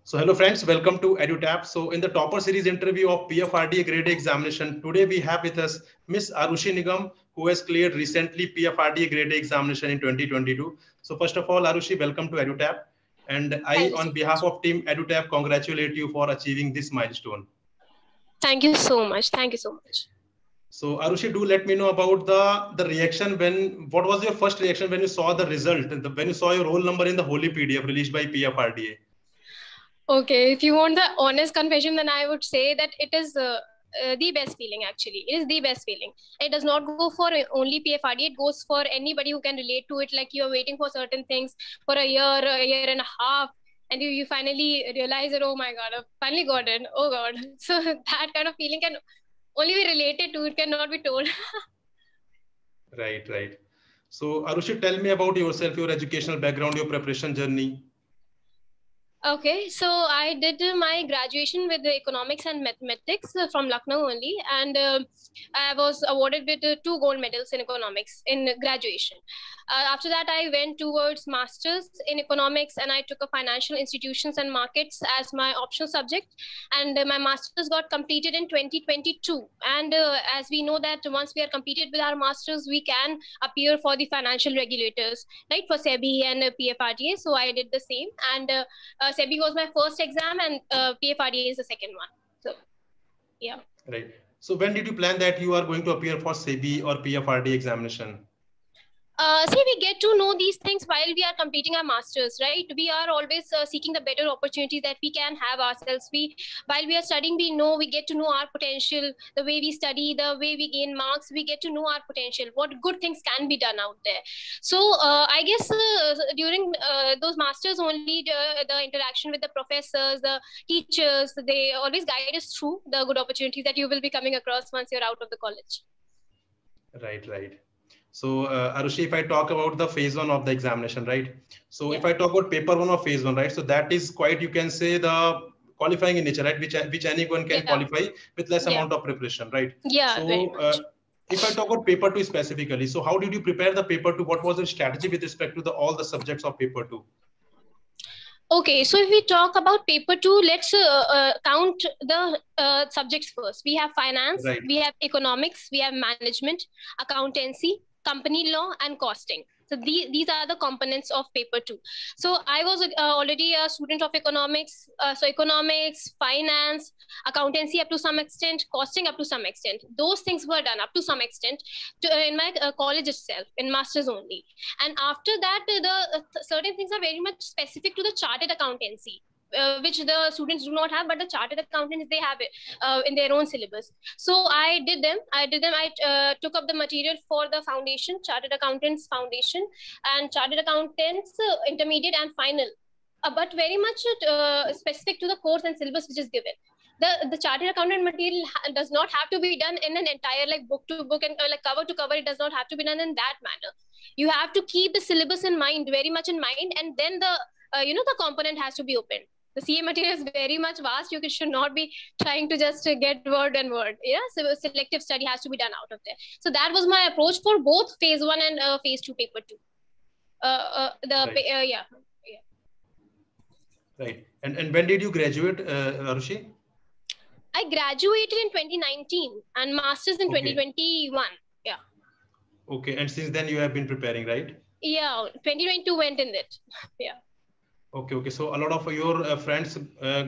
So hello friends, welcome to EduTap. So in the topper series interview of PFRDA Grade A examination, today we have with us Miss Arushi Nigam, who has cleared recently PFRDA Grade A examination in 2022. So first of all, Arushi, welcome to EduTap. And I, on behalf of team EduTap, congratulate you for achieving this milestone. Thank you so much. Thank you so much. So Arushi, do let me know about the reaction what was your first reaction when you saw the result, when you saw your roll number in the Holy PDF released by PFRDA? Okay, if you want the honest confession, then I would say that it is the best feeling actually. It is the best feeling. It does not go for only PFRDA. It goes for anybody who can relate to it. Like you are waiting for certain things for a year and a half, and you finally realize that, oh my God, I've finally got it. Oh God. So that kind of feeling can only be related to, it cannot be told. Right, right. So Arushi, tell me about yourself, your educational background, your preparation journey. Okay, so I did my graduation with the economics and mathematics from Lucknow only, and I was awarded with 2 gold medals in economics in graduation. After that, I went towards masters in economics, and I took a financial institutions and markets as my optional subject, and my masters got completed in 2022. And as we know that once we are completed with our masters, we can appear for the financial regulators, right, for SEBI and PFRDA. So I did the same, and SEBI was my first exam, and PFRDA is the second one. So, yeah. Right. So when did you plan that you are going to appear for SEBI or PFRDA examination? See, we get to know these things while we are completing our masters, right? We are always seeking the better opportunities that we can have ourselves. While we are studying, we get to know our potential, the way we study, the way we gain marks, we get to know our potential, what good things can be done out there. So I guess during those masters only, the interaction with the professors, the teachers, they always guide us through the good opportunities that you will be coming across once you're out of the college. Right, right. So Arushi, if I talk about the phase 1 of the examination, right? So if I talk about paper 1 of phase 1, right? So that is quite, you can say, the qualifying in nature, right? Which anyone can qualify with less amount of preparation, right? Yeah. So if I talk about paper 2 specifically, so how did you prepare the paper 2? What was the strategy with respect to all the subjects of paper 2? Okay, so if we talk about paper 2, let's count the subjects first. We have finance, we have economics, we have management, accountancy, company law, and costing. So these are the components of paper 2. So I was already a student of economics. So economics, finance, accountancy up to some extent, costing up to some extent. Those things were done up to some extent in my college itself, in masters only. And after that, the certain things are very much specific to the chartered accountancy. Which the students do not have, but the chartered accountants, they have it in their own syllabus. So I did them. I took up the material for the foundation, chartered accountants foundation, and chartered accountants intermediate and final, but very much specific to the course and syllabus which is given. The chartered accountant material does not have to be done in an entire like book to book and like cover to cover. It does not have to be done in that manner. You have to keep the syllabus in mind, very much in mind, and then the the component has to be opened. The CA material is very much vast. You should not be trying to just get word and word. Yeah, so selective study has to be done out of there. So that was my approach for both phase 1 and phase 2 paper 2. Yeah. Right. And when did you graduate, Arushi? I graduated in 2019 and masters in 2021. Yeah. Okay. And since then you have been preparing, right? Yeah. 2022 went in it. Yeah. Okay. So a lot of your friends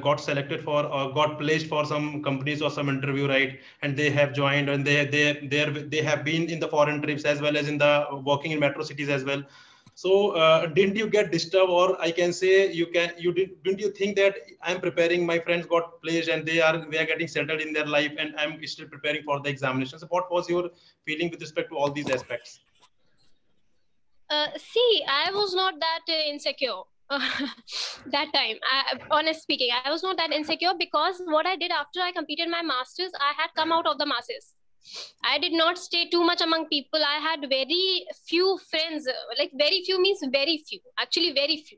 got selected for or got placed for some companies or some interview, right? And they have joined and they have been in the foreign trips as well as in the working in metro cities as well. So didn't you get disturbed, or I can say didn't you think that I'm preparing, my friends got placed and they are getting settled in their life and I'm still preparing for the examinations? So what was your feeling with respect to all these aspects? See, I was not that insecure. That time, honest speaking, I was not that insecure because what I did after I completed my masters, I had come out of the masses. I did not stay too much among people. I had very few friends, like very few means very few, actually very few,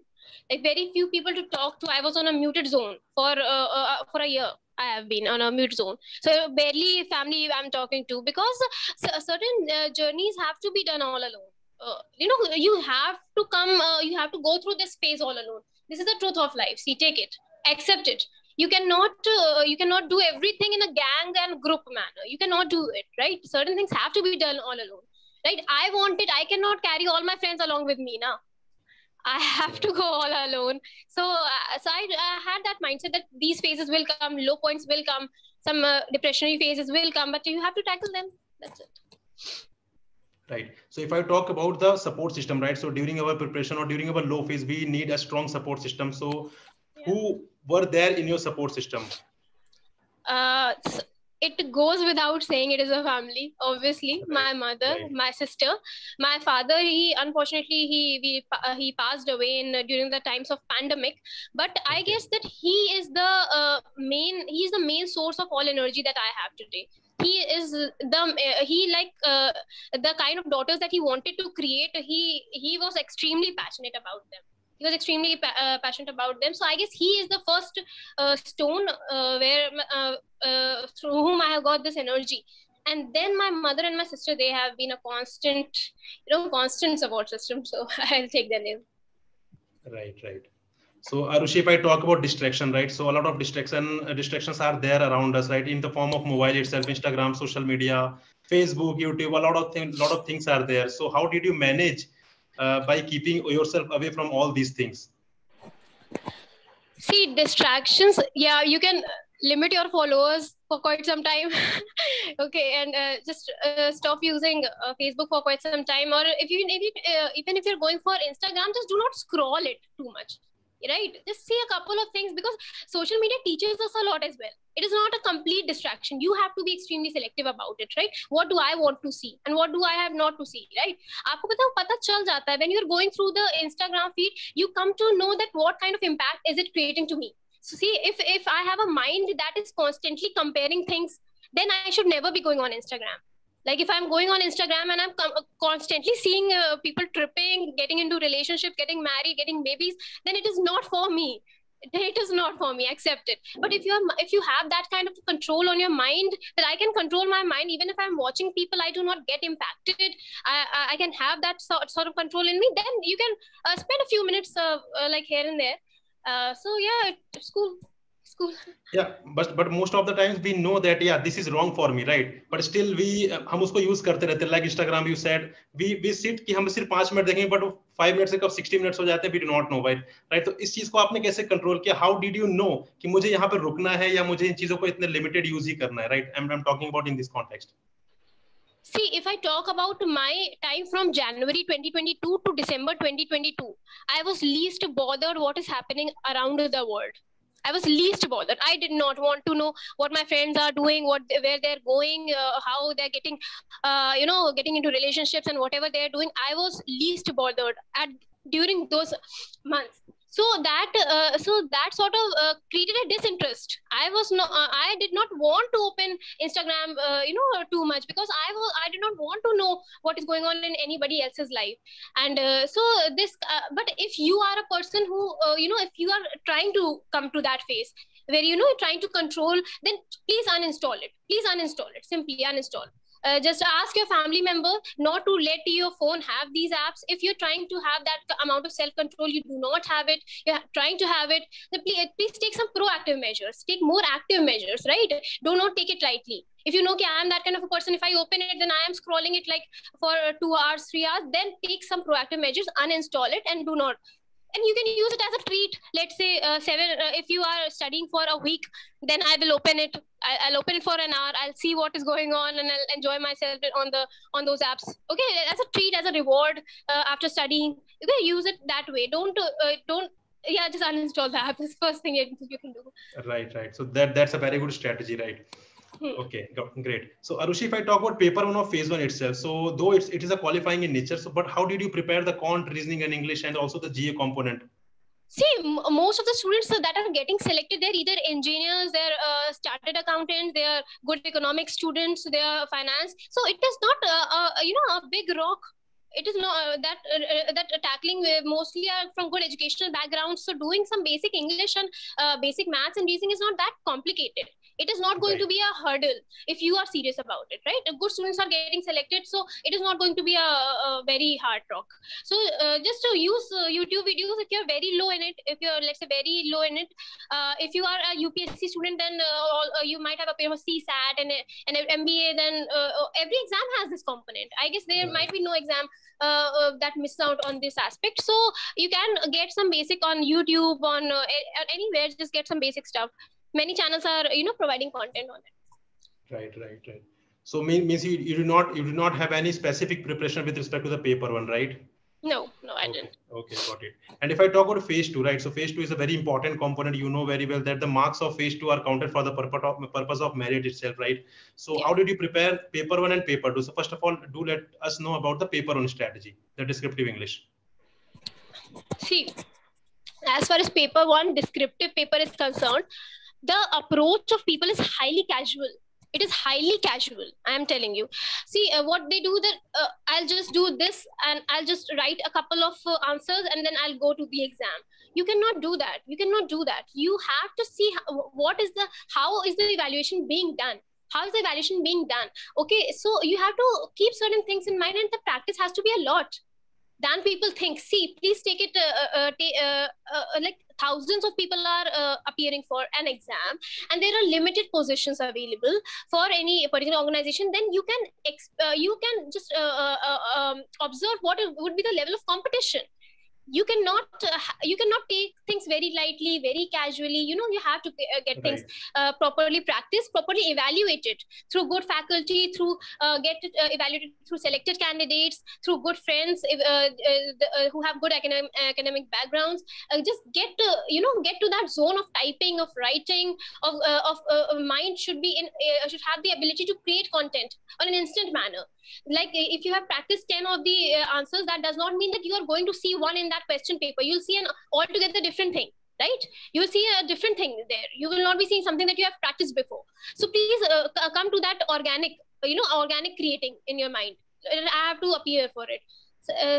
like very few people to talk to. I was on a muted zone for a year. I have been on a mute zone. So barely family I'm talking to, because certain journeys have to be done all alone. You have to go through this phase all alone. This is the truth of life. See, take it. accept it. You cannot do everything in a gang and group manner. You cannot do it, right? Certain things have to be done all alone, right? I want it. I cannot carry all my friends along with me now. I have to go all alone. So I had that mindset that these phases will come, low points will come, some depressionary phases will come, but you have to tackle them. That's it. Right. So if I talk about the support system, right? So during our preparation or during our low phase, we need a strong support system. So who were there in your support system? It goes without saying, it is a family, obviously. My mother, my sister, my father, unfortunately he passed away during the times of pandemic, but I guess that he is the main source of all energy that I have today. He is the kind of daughters that he wanted to create. He was extremely passionate about them. He was extremely passionate about them. So I guess he is the first stone through whom I have got this energy. And then my mother and my sister, they have been a constant support system. So I'll take their name. Right. So Arushi, if I talk about distraction, right? So a lot of distractions are there around us, right? In the form of mobile itself, Instagram, social media, Facebook, YouTube, a lot of things are there. So how did you manage by keeping yourself away from all these things? See, distractions, yeah, you can limit your followers for quite some time. Okay, and just stop using Facebook for quite some time. Or even if you're going for Instagram, just do not scroll it too much. Right? Just see a couple of things, because social media teaches us a lot as well. It is not a complete distraction. You have to be extremely selective about it, right? What do I want to see and what do I have not to see, right? Aapko pata chal jata hai. When you're going through the Instagram feed, you come to know that what kind of impact is it creating to me. So see, if I have a mind that is constantly comparing things, then I should never be going on Instagram. Like if I'm going on Instagram and I'm constantly seeing people tripping, getting into relationships, getting married, getting babies, then it is not for me. It is not for me. Accept it. But if you have that kind of control on your mind, that I can control my mind, even if I'm watching people, I do not get impacted. I can have that sort of control in me. Then you can spend a few minutes like here and there. So yeah, it's cool. Yeah, but most of the times we know that this is wrong for me, right? But still हम उसको use करते रहते हैं. Like Instagram, you said we sit कि हम सिर्फ 5 minute देखेंगे, but 5 minute से कब 60 minutes हो जाते हैं, we do not know, right? तो इस चीज को आपने कैसे कंट्रोल किया? How did you know कि मुझे यहाँ पे रुकना है या मुझे इन चीजों को इतने limited use ही करना है, right? I'm talking about in this context. See, if I talk about my time from January 2022 to December 2022, I was least bothered what is happening around the world. I was least bothered. I did not want to know what my friends are doing, where they're going, how they're getting, getting into relationships and whatever they're doing. I was least bothered during those months. So that sort of created a disinterest. I did not want to open Instagram, too much, because I did not want to know what is going on in anybody else's life. And but if you are a person who, if you are trying to come to that phase where, trying to control, then please uninstall it. Please uninstall it. Simply uninstall. Just ask your family member not to let your phone have these apps. If you're trying to have that amount of self-control, you do not have it, you're trying to have it, then please take some proactive measures, take more active measures, right? Do not take it lightly. If you know that I am that kind of a person, if I open it, then I am scrolling it like for 2 hours, 3 hours, then take some proactive measures, uninstall it, and do not. And you can use it as a treat. Let's say if you are studying for a week, then I will open it. I'll open it for an hour. I'll see what is going on, and I'll enjoy myself on those apps. Okay, as a treat, as a reward after studying. You can use it that way. Don't just uninstall the app. That's the first thing you can do. Right. So that's a very good strategy, right? Okay, great. So Arushi, if I talk about paper 1 of phase 1 itself, so though it is a qualifying in nature, so but how did you prepare the quant, reasoning and English, and also the GA component? See, most of the students that are getting selected, they're either engineers, they're chartered accountants, they're good economics students, they're finance. So it is not a big rock. It is not that tackling mostly are from good educational backgrounds. So doing some basic English and basic maths and reasoning is not that complicated. It is not going to be a hurdle if you are serious about it, right? Good students are getting selected, so it is not going to be a very hard rock. So just to use YouTube videos if you're very low in it, if you're, let's say, very low in it. If you are a UPSC student, then you might have a paper CSAT and an MBA, then every exam has this component. I guess there might be no exam that misses out on this aspect. So you can get some basic on YouTube, on anywhere, just get some basic stuff. Many channels are, providing content on it. Right. So means you do not have any specific preparation with respect to the paper one, right? No, I didn't. Okay, got it. And if I talk about phase 2, right? So phase 2 is a very important component. You know very well that the marks of phase 2 are counted for the purpose of merit itself, right? So how did you prepare paper 1 and paper 2? So first of all, do let us know about the paper 1 strategy, the descriptive English. See, as far as paper 1 descriptive paper is concerned, the approach of people is highly casual. It is highly casual, I am telling you. See, what they do, that I'll just do this and I'll just write a couple of answers and then I'll go to the exam. You cannot do that. You cannot do that. You have to see how is the evaluation being done. How is the evaluation being done? Okay, so you have to keep certain things in mind, and the practice has to be a lot than people think. See, please take it like thousands of people are appearing for an exam, and there are limited positions available for any particular organization. Then you can just observe what would be the level of competition. You cannot take things very lightly, very casually. You have to get things properly practiced, properly evaluated through good faculty, through get it evaluated through selected candidates, through good friends who have good academic backgrounds. Just get to that zone of typing, of writing, of mind should have the ability to create content on an instant manner. Like if you have practiced 10 of the answers, that does not mean that you are going to see one in that question paper. You'll see an altogether different thing, right? You'll see a different thing there. You will not be seeing something that you have practiced before. So please come to that organic creating in your mind. I have to appear for it.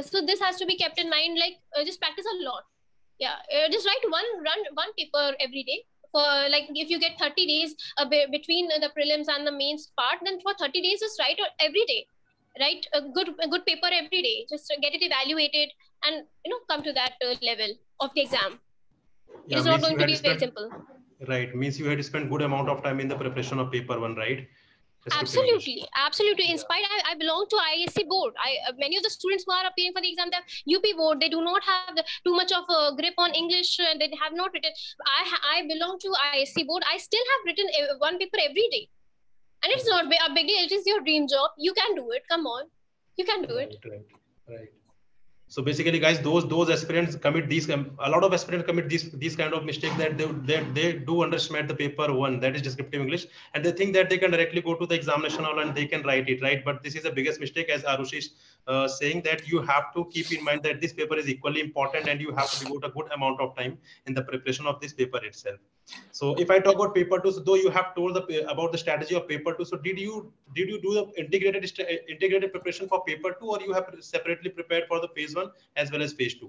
So this has to be kept in mind. Like just practice a lot. Yeah, just write one paper every day. For like, if you get 30 days between the prelims and the mains part, then for 30 days just write every day. Write a good paper every day. Just get it evaluated and come to that level of the exam. Yeah, it's not going to be very simple. Right, means you had to spend good amount of time in the preparation of paper 1, right? Absolutely. In spite, I belong to ISC board. Many of the students who are appearing for the exam, they're UP board. They do not have too much of a grip on English, and they have not written. I belong to ISC board. I still have written one paper every day, and it's not a big deal. It is your dream job. You can do it. Come on, you can do it. Right. So basically, guys, those aspirants commit a lot of aspirants commit these kind of mistakes, that they do underestimate the paper 1, that is descriptive English, and they think that they can directly go to the examination hall and they can write it, right? But this is the biggest mistake, as Arushi is saying, that you have to keep in mind that this paper is equally important, and you have to devote a good amount of time in the preparation of this paper itself. So if I talk about paper 2, so though you have told about the strategy of paper 2, so did you do the integrated preparation for paper 2, or you have separately prepared for the phase 1 as well as phase 2?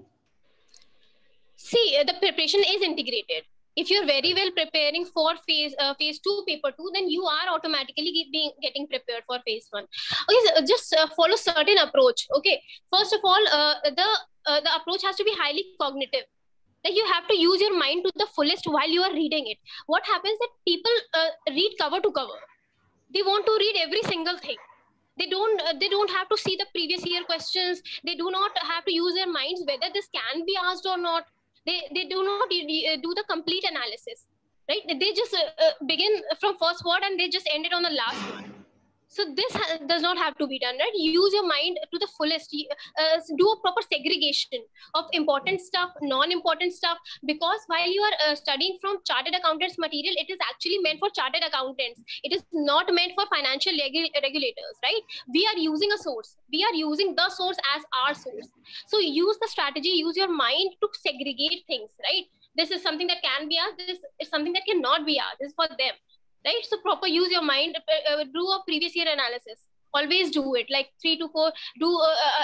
See, the preparation is integrated. If you're very well preparing for phase 2 paper 2, then you are automatically getting prepared for phase 1. Okay, so just follow certain approach. Okay, first of all, the approach has to be highly cognitive. Like you have to use your mind to the fullest while you are reading it. What happens that people read cover to cover. They want to read every single thing. They don't have to see the previous year questions. They do not have to use their minds whether this can be asked or not. They do not do the complete analysis, right? They just begin from first word and they just end it on the last one. So this does not have to be done, right? Use your mind to the fullest. Do a proper segregation of important stuff, non-important stuff, because while you are studying from chartered accountants material, it is actually meant for chartered accountants. It is not meant for financial regulators, right? We are using a source. We are using the source as our source. So use the strategy, use your mind to segregate things, right? This is something that can be asked. This is something that cannot be asked. This is for them. Right, so proper use your mind, do a previous year analysis. Always do it. Like 3 to 4. Do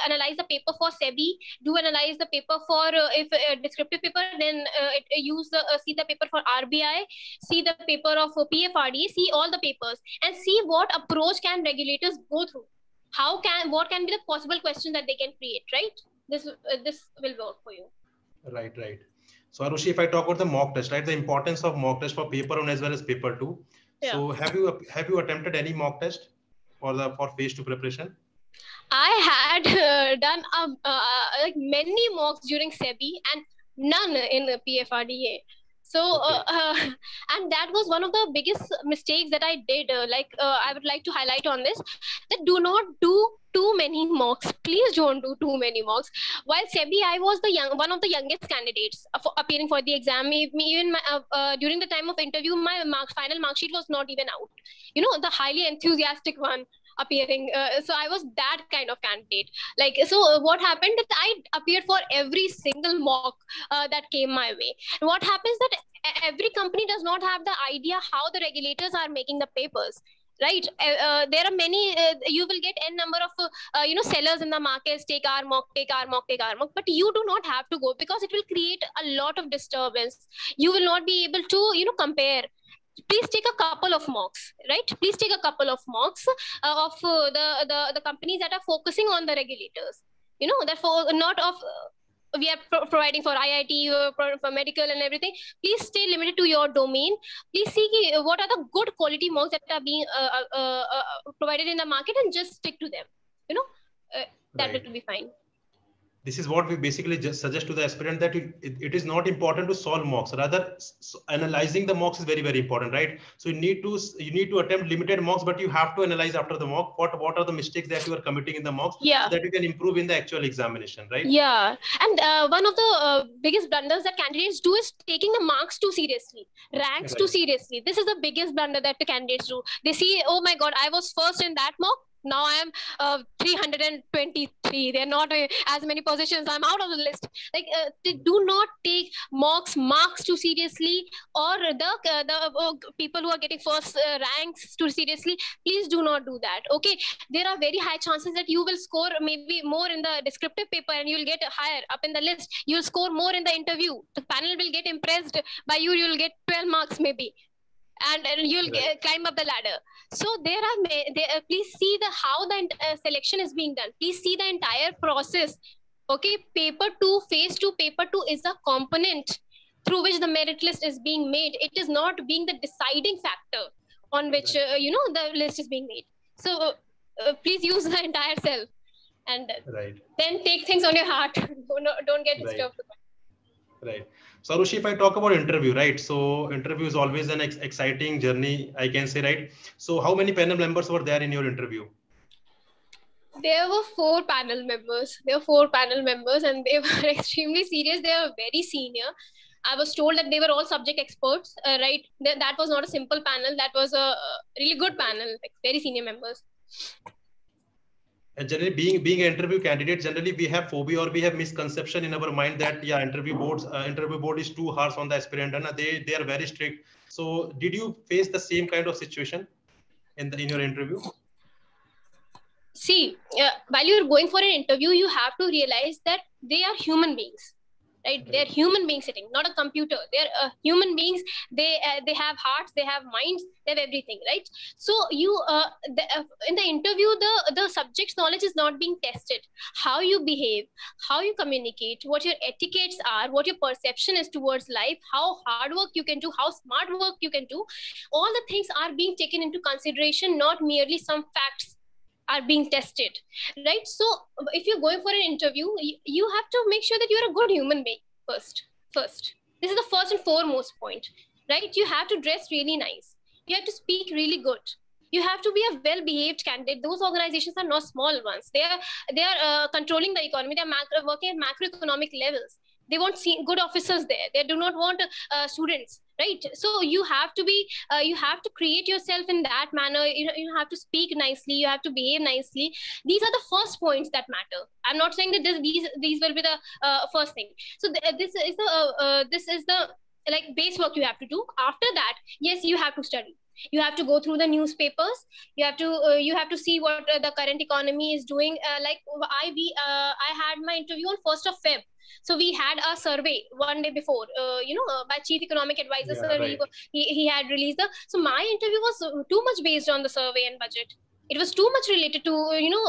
analyze the paper for SEBI. Do analyze the paper for if descriptive paper. Then use the see the paper for RBI. See the paper of PFRDA. See all the papers and see what approach can regulators go through. What can be the possible questions that they can create, right? This will work for you. Right. So Arushi, if I talk about the mock test, right, the importance of mock test for paper 1 as well as paper 2. Yeah. So have you attempted any mock test for phase 2 preparation? I had done like many mocks during SEBI and none in the PFRDA. So, okay. And that was one of the biggest mistakes that I did. I would like to highlight on this, that do not do too many mocks. Please don't do too many mocks. While SEBI, I was one of the youngest candidates for appearing for the exam. Even during the time of interview, my final mark sheet was not even out. You know, the highly enthusiastic one appearing. So I was that kind of candidate. What happened that I appeared for every single mock that came my way. And what happens that every company does not have the idea how the regulators are making the papers. Right. There are many, you will get n number of, sellers in the markets, take our mock, but you do not have to go because it will create a lot of disturbance. You will not be able to, compare. Please take a couple of mocks, right? Please take a couple of mocks of the companies that are focusing on the regulators. You know, that for not of we are providing for IIT, for medical and everything. Please stay limited to your domain. Please see what are the good quality mocks that are being provided in the market and just stick to them. You know, that will be fine. This is what we basically just suggest to the aspirant, that it is not important to solve mocks. Rather, analyzing the mocks is very, very important, right? So you need to attempt limited mocks, but you have to analyze after the mock what are the mistakes that you are committing in the mocks, so that you can improve in the actual examination, right? Yeah, and one of the biggest blunders that candidates do is taking the marks too seriously, ranks too seriously. This is the biggest blunder that the candidates do. They see, oh my God, I was first in that mock. Now I am 323. There are not as many positions. I'm out of the list. They do not take marks too seriously, or the people who are getting first ranks too seriously. Please do not do that. Okay, there are very high chances that you will score maybe more in the descriptive paper and you'll get higher up in the list. You'll score more in the interview. The panel will get impressed by you. You'll get 12 marks maybe. And you'll climb up the ladder. So please see how the selection is being done. Please see the entire process. Okay, paper 2, phase 2, paper 2 is a component through which the merit list is being made. It is not being the deciding factor on which the list is being made. So please use the entire self, and then take things on your heart. Don't get disturbed. Right. So Arushi, if I talk about interview, right? So interview is always an exciting journey, I can say, right? So how many panel members were there in your interview? There were 4 panel members. And they were extremely serious. They were very senior. I was told that they were all subject experts, right? That was not a simple panel. That was a really good panel, like very senior members. And generally, being an interview candidate, generally we have phobia or we have misconception in our mind that interview board is too harsh on the aspirant, and they are very strict. So did you face the same kind of situation in your interview? See, while you're going for an interview, you have to realize that they are human beings. Right? They're human beings sitting, not a computer. They're human beings. They have hearts, they have minds, they have everything, right? So you in the interview, the subject's knowledge is not being tested. How you behave, how you communicate, what your etiquettes are, what your perception is towards life, how hard work you can do, how smart work you can do. All the things are being taken into consideration, not merely some facts are being tested, right? So if you're going for an interview, you have to make sure that you're a good human being first. This is the first and foremost point, right? You have to dress really nice. You have to speak really good. You have to be a well-behaved candidate. Those organizations are not small ones. They are controlling the economy. They're working at macroeconomic levels. They want good officers there. They do not want students, right? So you have to be, you have to create yourself in that manner. You have to speak nicely. You have to behave nicely. These are the first points that matter. I'm not saying that these will be the first thing. So this is the like base work you have to do. After that, yes, you have to study. You have to go through the newspapers. You have to see what the current economy is doing. I had my interview on 1st of Feb. So we had a survey one day before, by Chief Economic Advisor, Yeah, sir. right. He had released so my interview was too much based on the survey and budget. It was too much related to,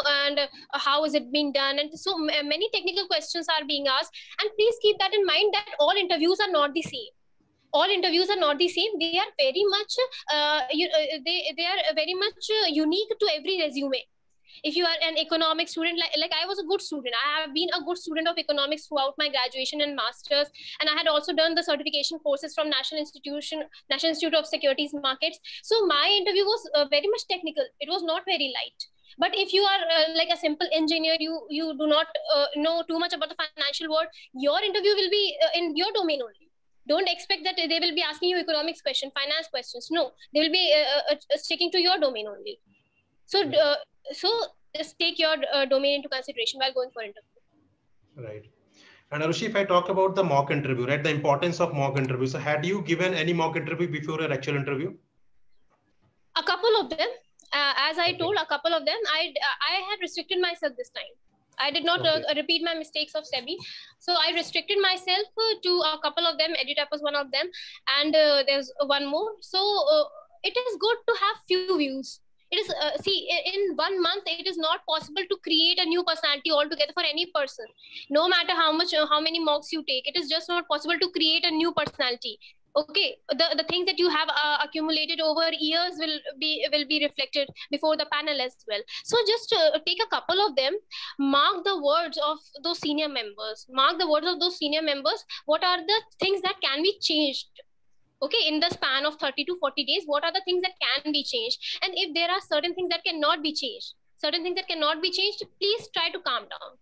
and how is it being done? And so many technical questions are being asked. And please keep that in mind that all interviews are not the same. All interviews are not the same. They are very much, they are very much unique to every resume. If you are an economics student, like I was a good student, I have been a good student of economics throughout my graduation and masters, and I had also done the certification courses from National Institute of Securities Markets. So my interview was very much technical. It was not very light. But if you are like a simple engineer, you do not know too much about the financial world, your interview will be in your domain only. Don't expect that they will be asking you economics questions, finance questions. No, they will be sticking to your domain only. So, so just take your domain into consideration while going for interview. Right. And Arushi, if I talk about the mock interview, right, the importance of mock interview. So had you given any mock interview before your actual interview? A couple of them. As I told, a couple of them. I had restricted myself this time. I did not repeat my mistakes of SEBI. So I restricted myself to a couple of them. EduTap was one of them. And there's one more. So it is good to have few views. It is, in 1 month, it is not possible to create a new personality altogether for any person. No matter how many mocks you take, it is just not possible to create a new personality. Okay, the things that you have accumulated over years will be reflected before the panel as well. So just take a couple of them, mark the words of those senior members. What are the things that can be changed? Okay, in the span of 30 to 40 days, what are the things that can be changed? And if there are certain things that cannot be changed, please try to calm down.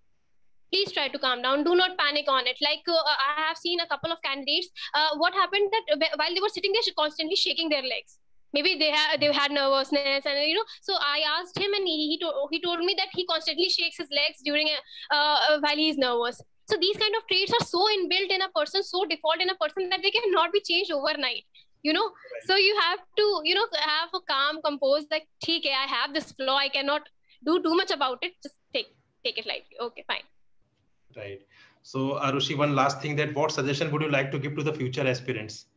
Please try to calm down. Do not panic on it. Like I have seen a couple of candidates. What happened that while they were sitting there, constantly shaking their legs. Maybe they had nervousness, and So I asked him, and he told me that he constantly shakes his legs during while he is nervous. So these kind of traits are so inbuilt in a person, so default in a person, that they cannot be changed overnight. Right. So you have to have a calm, composed, like, okay, I have this flaw, I cannot do too much about it. Just take it lightly. Okay, fine. Right. So Arushi, one last thing, that what suggestion would you like to give to the future aspirants?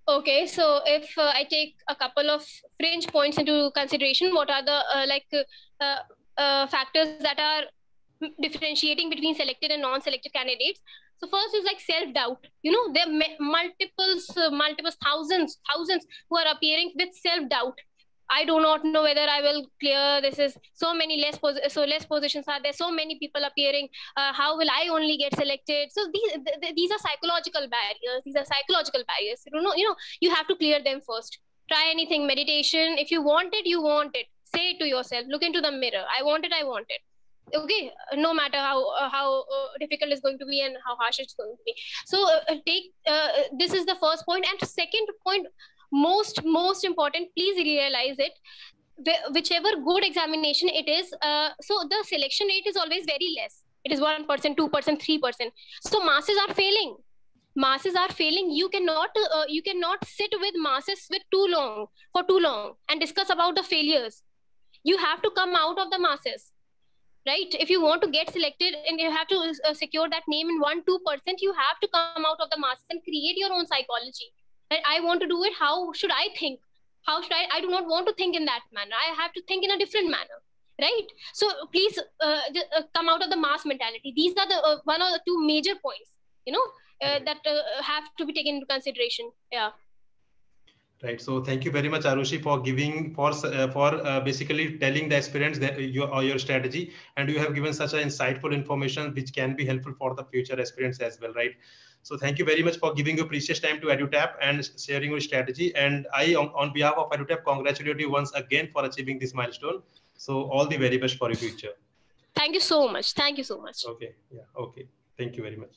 Okay, so if I take a couple of fringe points into consideration, what are the factors that are differentiating between selected and non-selected candidates? So first is like self-doubt. There are multiples, thousands who are appearing with self-doubt. I do not know whether I will clear. This is so many less positions are there. So many people appearing. How will I only get selected? So these are psychological barriers. You have to clear them first. Try anything, meditation. If you want it, you want it. Say it to yourself. Look into the mirror. I want it. Okay, no matter how difficult it's going to be and how harsh it's going to be. So this is the first point. And second point, most important, please realize it, whichever good examination it is, so the selection rate is always very less. It is 1%, 2%, 3%. So masses are failing. You cannot sit with masses for too long and discuss about the failures. You have to come out of the masses. Right? If you want to get selected and you have to secure that name in 1-2%, you have to come out of the masses and create your own psychology. Right? I want to do it. How should I think? I do not want to think in that manner. I have to think in a different manner. Right? So please come out of the mass mentality. These are the one or the two major points, that have to be taken into consideration. Yeah. Right. So thank you very much, Arushi, for giving basically telling the aspirants that your strategy, and you have given such an insightful information which can be helpful for the future aspirants as well, right? So thank you very much for giving your precious time to EduTap and sharing your strategy. And I, on behalf of EduTap, congratulate you once again for achieving this milestone. So all the very best for your future. Thank you so much. Thank you so much. Okay. Yeah. Okay. Thank you very much.